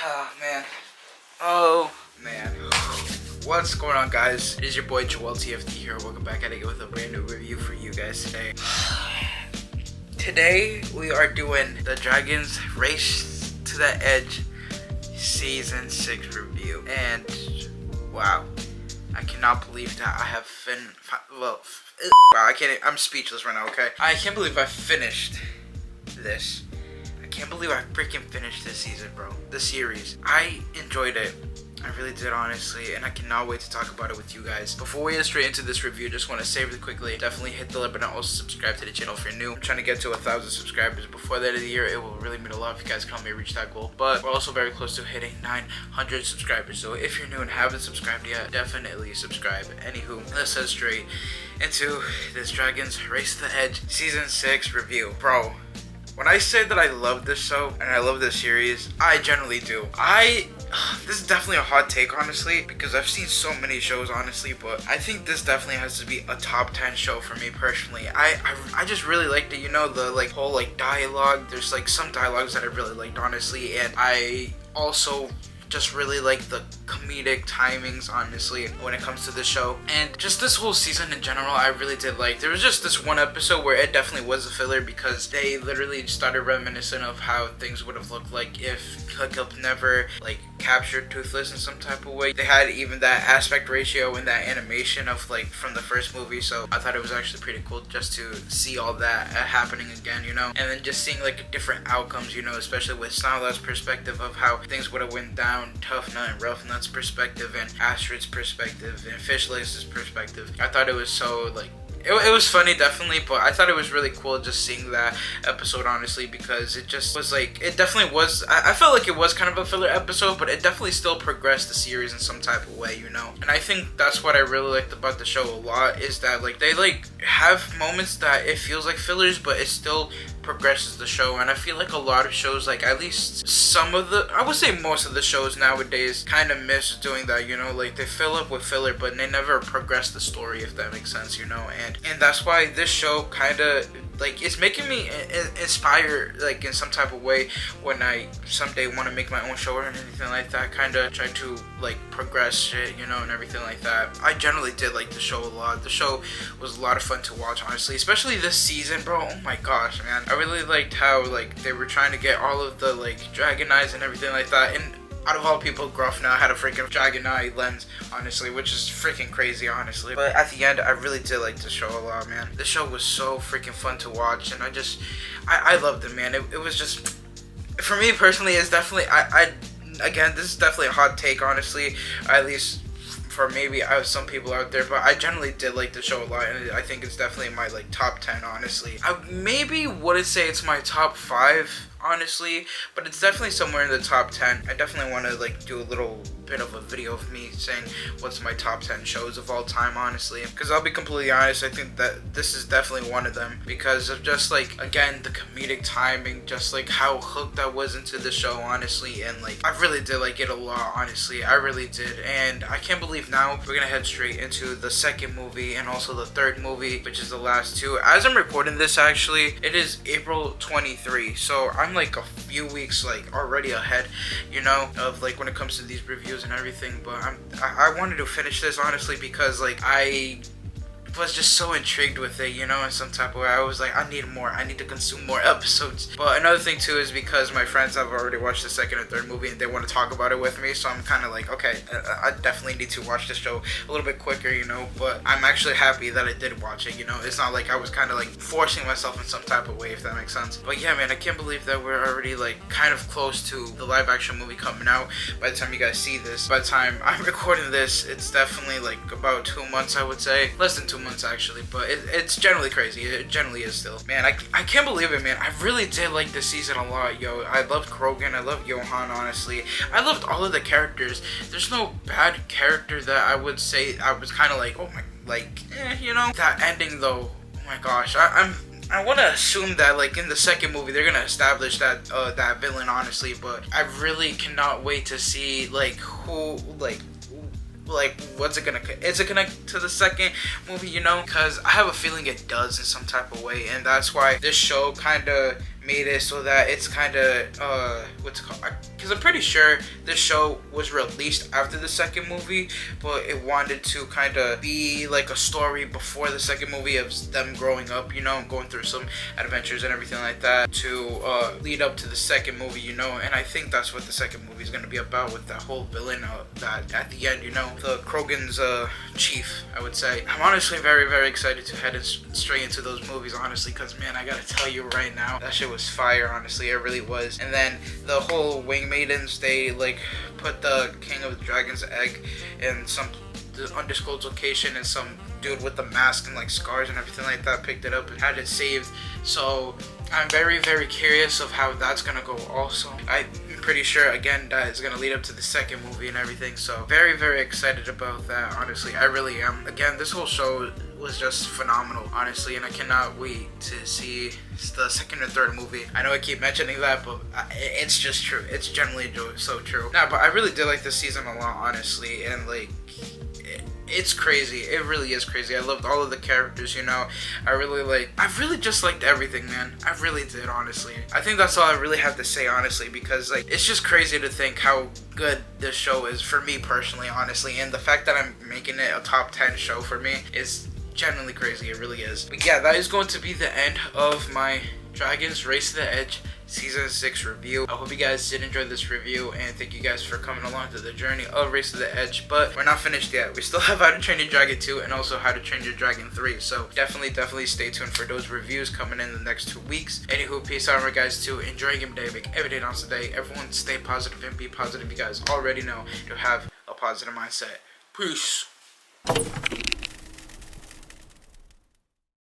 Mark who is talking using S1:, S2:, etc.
S1: Oh man. Oh man. What's going on, guys? It is your boy Joel TFT here. Welcome back at it with a brand new review for you guys today. Today we are doing the Dragons Race to the Edge Season 6 review. And wow, I cannot believe that I have wow, I'm speechless right now, okay? I can't believe I finished this. I can't believe I freaking finished this season, bro. The series. I enjoyed it. I really did, honestly, and I cannot wait to talk about it with you guys. Before we get straight into this review, just want to say really quickly, definitely hit the like button and also subscribe to the channel if you're new. I'm trying to get to 1,000 subscribers before the end of the year. It will really mean a lot if you guys can help me reach that goal. But we're also very close to hitting 900 subscribers. So if you're new and haven't subscribed yet, definitely subscribe. Anywho, let's head straight into this Dragons Race to the Edge Season 6 review. Bro, when I say that I love this show and I love this series, I generally do. This is definitely a hot take, honestly, because I've seen so many shows, honestly, but I think this definitely has to be a top 10 show for me personally. I just really liked it, you know, the like whole like dialogue. There's like some dialogues that I really liked, honestly, and I also just really like the comedic timings, honestly, when it comes to the show. And just this whole season in general, I really did like. There was just this one episode where it definitely was a filler because they literally started reminiscent of how things would have looked like if Hiccup never like captured Toothless in some type of way. They had even that aspect ratio in that animation of like from the first movie, so I thought it was actually pretty cool just to see all that happening again, you know, and then just seeing like different outcomes, you know, especially with Snarla's perspective of how things would have went down, Tough Nut and Rough Nut's perspective, and Astrid's perspective, and Fishlace's perspective. I thought it was so like it was funny, definitely, but I thought it was really cool just seeing that episode, honestly, because it just was like, it definitely was, I felt like it was kind of a filler episode, but it definitely still progressed the series in some type of way, you know. And I think that's what I really liked about the show a lot, is that like they like have moments that it feels like fillers, but it still progresses the show. And I feel like a lot of shows, like at least some of the, I would say most of the shows nowadays kind of miss doing that, you know, like they fill up with filler but they never progress the story, if that makes sense, you know. And that's why this show kind of like it's making me inspired like in some type of way when I someday want to make my own show or anything like that, kind of try to like progress shit, you know, and everything like that. I generally did like the show a lot. The show was a lot of fun to watch, honestly, especially this season, bro. Oh my gosh, man, I really liked how like they were trying to get all of the like dragon eyes and everything like that. And out of all people, Gruff now had a freaking dragon eye lens, honestly, which is freaking crazy, honestly. But at the end, I really did like the show a lot, man. The show was so freaking fun to watch, and I loved it, man. It was just, for me personally, it's definitely, again, this is definitely a hot take, honestly, at least for maybe some people out there, but I generally did like the show a lot, and I think it's definitely my like top 10, honestly. I maybe wouldn't say it's my top 5, honestly, but it's definitely somewhere in the top 10. I definitely want to like do a little bit of a video of me saying what's my top 10 shows of all time, honestly, because I'll be completely honest, I think that this is definitely one of them because of just like, again, the comedic timing, just like how hooked I was into the show, honestly, and like I really did like it a lot, honestly. I really did. And I can't believe now we're gonna head straight into the second movie and also the third movie, which is the last two. As I'm recording this, actually, it is April 23, so I'm like a few weeks like already ahead, you know, of like when it comes to these reviews and everything. But I wanted to finish this, honestly, because like I was just so intrigued with it, you know, in some type of way. I was like, I need more, I need to consume more episodes. But another thing too is because my friends have already watched the second and third movie and they want to talk about it with me, so I'm kind of like, okay, I definitely need to watch the show a little bit quicker, you know. But I'm actually happy that I did watch it, you know. It's not like I was kind of like forcing myself in some type of way, if that makes sense. But yeah, man, I can't believe that we're already like kind of close to the live action movie coming out. By the time you guys see this, by the time I'm recording this, it's definitely like about 2 months, I would say, less than 2 months actually, but it's generally crazy. It generally is still. Man, I can't believe it, man. I really did like this season a lot, yo. I loved Krogan, I loved Johan, honestly. I loved all of the characters. There's no bad character that I would say I was kind of like, oh my, like, you know. That ending though, oh my gosh, I want to assume that like in the second movie they're gonna establish that that villain, honestly, but I really cannot wait to see like who like what's it gonna, is it connect to the second movie, you know, because I have a feeling it does in some type of way. And that's why this show kind of made it so that it's kind of what's it called, because I'm pretty sure this show was released after the second movie, but it wanted to kind of be like a story before the second movie of them growing up, you know, going through some adventures and everything like that to lead up to the second movie, you know. And I think that's what the second movie is going to be about, with that whole villain that at the end, you know, the Krogan's chief, I would say. I'm honestly very, very excited to head straight into those movies, honestly, because man, I gotta tell you right now, that shit was fire. Honestly, it really was. And then the whole Wing Maidens, they like put the King of the Dragon's egg in some undisclosed location, and some dude with the mask and like scars and everything like that picked it up and had it saved. So I'm very, very curious of how that's gonna go also. I'm pretty sure, again, that is gonna lead up to the second movie and everything. So very, very excited about that, honestly. I really am. Again, this whole show was just phenomenal, honestly, and I cannot wait to see the second or third movie. I know I keep mentioning that, but it's just true. It's generally so true. Nah, but I really did like this season a lot, honestly, and like, it's crazy. It really is crazy. I loved all of the characters, you know. I really just liked everything, man. I really did, honestly. I think that's all I really have to say, honestly, because like, it's just crazy to think how good this show is for me personally, honestly, and the fact that I'm making it a top 10 show for me is genuinely crazy. It really is. But yeah, that is going to be the end of my Dragons Race to the Edge Season 6 review. I hope you guys did enjoy this review, and thank you guys for coming along to the journey of Race to the Edge. But we're not finished yet. We still have How to Train Your Dragon 2 and also How to Train Your Dragon 3. So definitely stay tuned for those reviews coming in the next 2 weeks. Anywho, peace out, guys, too. Enjoy game day. Make every day dance today. Everyone stay positive and be positive. You guys already know to have a positive mindset. Peace.